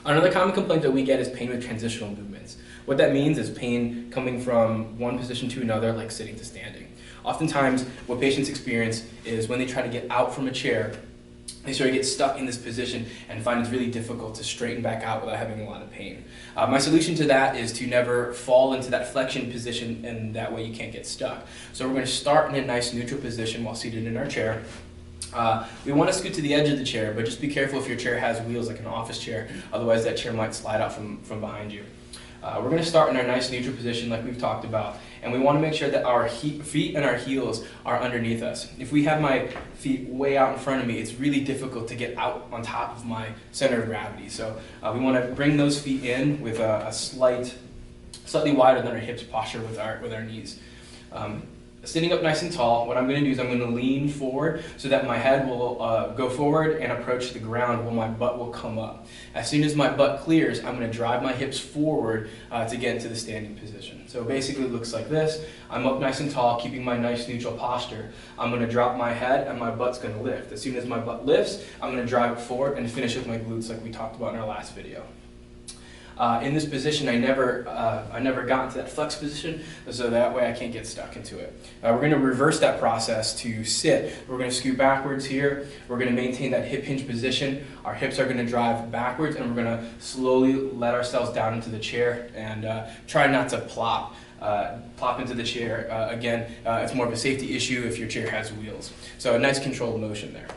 Another common complaint that we get is pain with transitional movements. What that means is pain coming from one position to another, like sitting to standing. Oftentimes, what patients experience is when they try to get out from a chair, they sort of get stuck in this position and find it's really difficult to straighten back out without having a lot of pain. My solution to that is to never fall into that flexion position, and that way you can't get stuck. So we're going to start in a nice neutral position while seated in our chair. We want to scoot to the edge of the chair, but just be careful if your chair has wheels like an office chair, otherwise that chair might slide out from behind you. We're going to start in our nice neutral position like we've talked about, and we want to make sure that our feet and our heels are underneath us. If we have my feet way out in front of me, it's really difficult to get out on top of my center of gravity. So we want to bring those feet in with a slightly wider than our hips posture with our knees. Sitting up nice and tall, what I'm going to do is I'm going to lean forward so that my head will go forward and approach the ground while my butt will come up. As soon as my butt clears, I'm going to drive my hips forward to get into the standing position. So basically it looks like this. I'm up nice and tall, keeping my nice neutral posture. I'm going to drop my head and my butt's going to lift. As soon as my butt lifts, I'm going to drive it forward and finish with my glutes like we talked about in our last video. In this position, I never got into that flex position, so that way I can't get stuck into it. We're going to reverse that process to sit. We're going to scoot backwards here. We're going to maintain that hip hinge position. Our hips are going to drive backwards, and we're going to slowly let ourselves down into the chair and try not to plop into the chair. Again, it's more of a safety issue if your chair has wheels. So a nice controlled motion there.